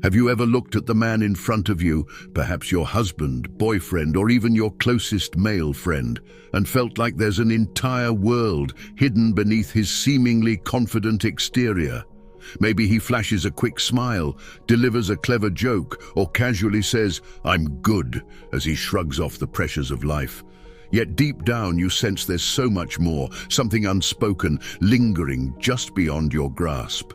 Have you ever looked at the man in front of you, perhaps your husband, boyfriend, or even your closest male friend, and felt like there's an entire world hidden beneath his seemingly confident exterior? Maybe he flashes a quick smile, delivers a clever joke, or casually says, "I'm good," as he shrugs off the pressures of life. Yet deep down you sense there's so much more, something unspoken, lingering just beyond your grasp.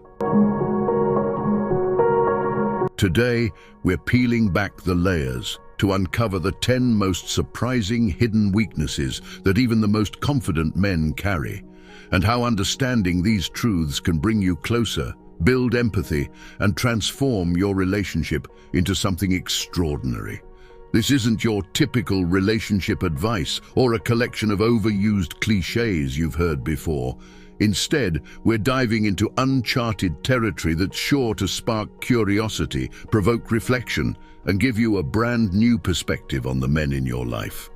Today, we're peeling back the layers to uncover the 10 most surprising hidden weaknesses that even the most confident men carry, and how understanding these truths can bring you closer, build empathy, and transform your relationship into something extraordinary. This isn't your typical relationship advice or a collection of overused cliches you've heard before. Instead, we're diving into uncharted territory that's sure to spark curiosity, provoke reflection, and give you a brand new perspective on the men in your life.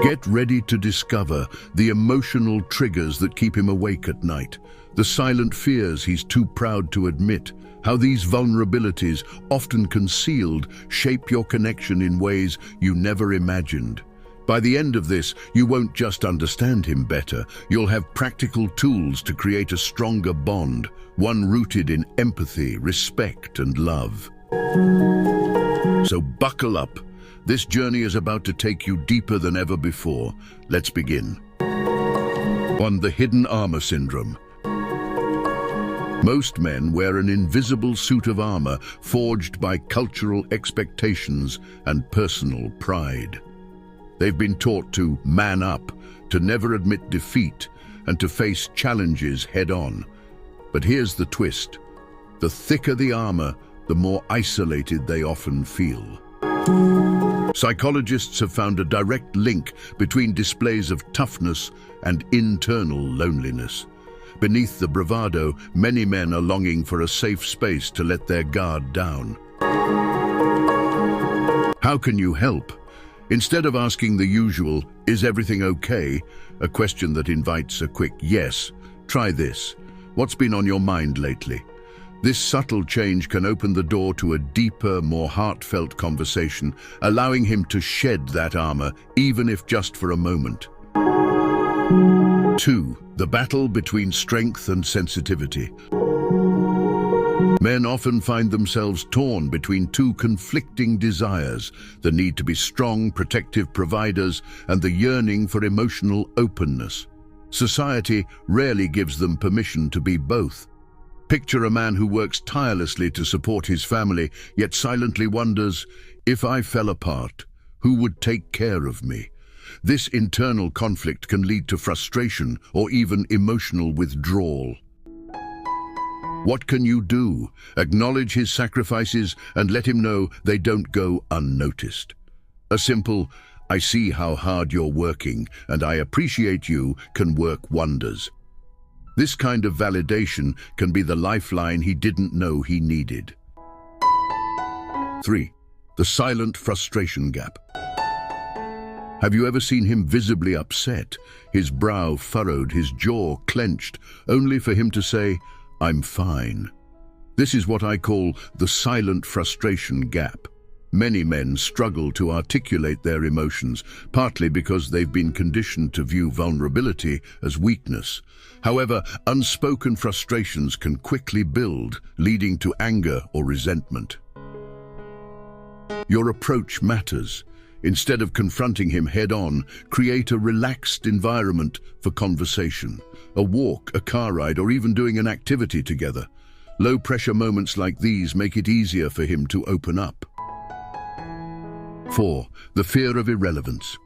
Get ready to discover the emotional triggers that keep him awake at night, the silent fears he's too proud to admit, how these vulnerabilities, often concealed, shape your connection in ways you never imagined. By the end of this, you won't just understand him better, you'll have practical tools to create a stronger bond, one rooted in empathy, respect, and love. So buckle up. This journey is about to take you deeper than ever before. Let's begin. 1. The hidden armor syndrome. Most men wear an invisible suit of armor forged by cultural expectations and personal pride. They've been taught to man up, to never admit defeat, and to face challenges head-on. But here's the twist. The thicker the armor, the more isolated they often feel. Psychologists have found a direct link between displays of toughness and internal loneliness. Beneath the bravado, many men are longing for a safe space to let their guard down. How can you help? Instead of asking the usual, "Is everything okay?" a question that invites a quick yes, try this. What's been on your mind lately? This subtle change can open the door to a deeper, more heartfelt conversation, allowing him to shed that armor, even if just for a moment. 2. The battle between strength and sensitivity. Men often find themselves torn between two conflicting desires, the need to be strong, protective providers, and the yearning for emotional openness. Society rarely gives them permission to be both. Picture a man who works tirelessly to support his family, yet silently wonders, "If I fell apart, who would take care of me?" This internal conflict can lead to frustration or even emotional withdrawal. What can you do? Acknowledge his sacrifices and let him know they don't go unnoticed. A simple, "I see how hard you're working and I appreciate you," can work wonders. This kind of validation can be the lifeline he didn't know he needed. 3. The silent frustration gap. Have you ever seen him visibly upset, his brow furrowed, his jaw clenched, only for him to say, "I'm fine"? This is what I call the silent frustration gap. Many men struggle to articulate their emotions, partly because they've been conditioned to view vulnerability as weakness. However, unspoken frustrations can quickly build, leading to anger or resentment. Your approach matters. Instead of confronting him head-on, create a relaxed environment for conversation. A walk, a car ride, or even doing an activity together. Low-pressure moments like these make it easier for him to open up. 4. The fear of irrelevance.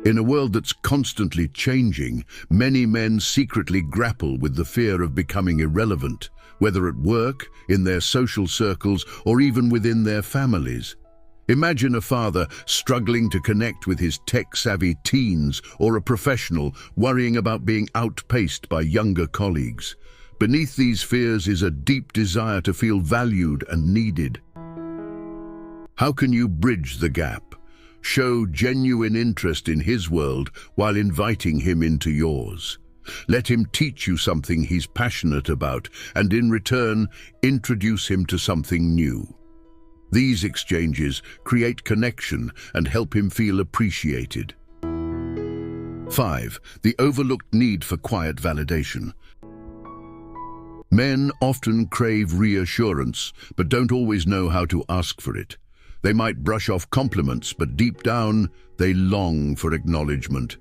In a world that's constantly changing, many men secretly grapple with the fear of becoming irrelevant, whether at work, in their social circles, or even within their families. Imagine a father struggling to connect with his tech-savvy teens, or a professional worrying about being outpaced by younger colleagues. Beneath these fears is a deep desire to feel valued and needed. How can you bridge the gap? Show genuine interest in his world while inviting him into yours. Let him teach you something he's passionate about, and in return, introduce him to something new. These exchanges create connection and help him feel appreciated. 5. The overlooked need for quiet validation. Men often crave reassurance, but don't always know how to ask for it. They might brush off compliments, but deep down, they long for acknowledgement.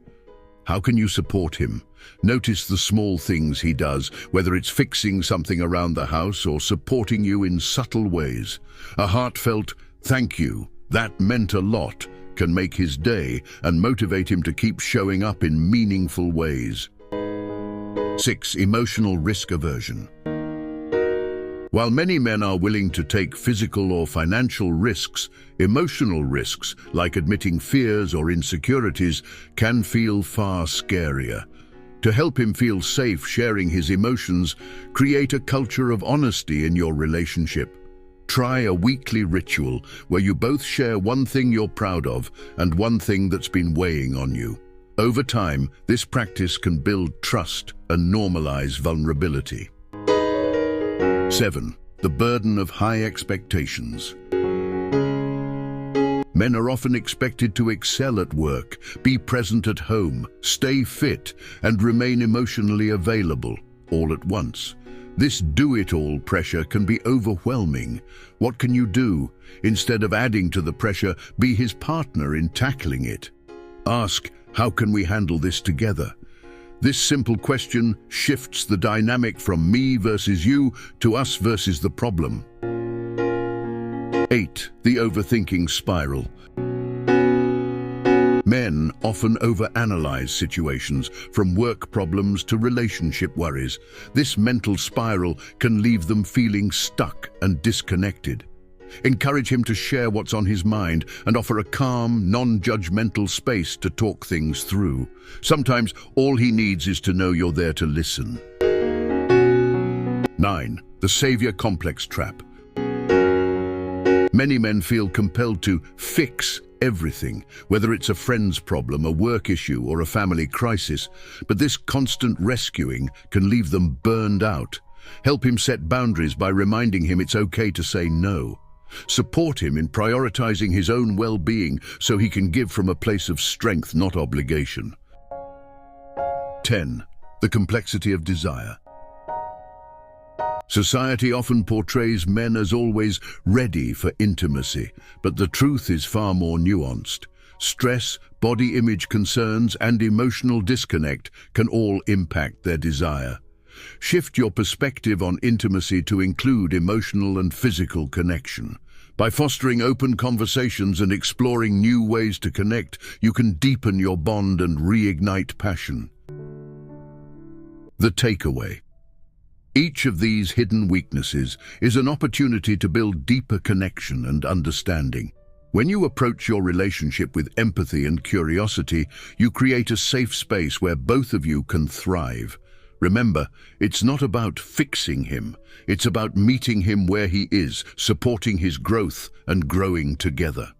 How can you support him? Notice the small things he does, whether it's fixing something around the house or supporting you in subtle ways. A heartfelt "thank you, that meant a lot" can make his day and motivate him to keep showing up in meaningful ways. 6. Emotional risk aversion. While many men are willing to take physical or financial risks, emotional risks, like admitting fears or insecurities, can feel far scarier. To help him feel safe sharing his emotions, create a culture of honesty in your relationship. Try a weekly ritual where you both share one thing you're proud of and one thing that's been weighing on you. Over time, this practice can build trust and normalize vulnerability. 7. The burden of high expectations. Men are often expected to excel at work, be present at home, stay fit, and remain emotionally available, all at once. This do-it-all pressure can be overwhelming. What can you do? Instead of adding to the pressure, be his partner in tackling it. Ask, "How can we handle this together?" This simple question shifts the dynamic from me versus you to us versus the problem. 8. The overthinking spiral. Men often overanalyze situations, from work problems to relationship worries. This mental spiral can leave them feeling stuck and disconnected. Encourage him to share what's on his mind and offer a calm, non-judgmental space to talk things through. Sometimes all he needs is to know you're there to listen. 9. The savior complex trap. Many men feel compelled to fix everything, whether it's a friend's problem, a work issue, or a family crisis. But this constant rescuing can leave them burned out. Help him set boundaries by reminding him it's okay to say no. Support him in prioritizing his own well-being so he can give from a place of strength, not obligation. 10. The complexity of desire. Society often portrays men as always ready for intimacy, but the truth is far more nuanced. Stress, body image concerns, and emotional disconnect can all impact their desire. Shift your perspective on intimacy to include emotional and physical connection. By fostering open conversations and exploring new ways to connect, you can deepen your bond and reignite passion. The takeaway. Each of these hidden weaknesses is an opportunity to build deeper connection and understanding. When you approach your relationship with empathy and curiosity, you create a safe space where both of you can thrive. Remember, it's not about fixing him. It's about meeting him where he is, supporting his growth, and growing together.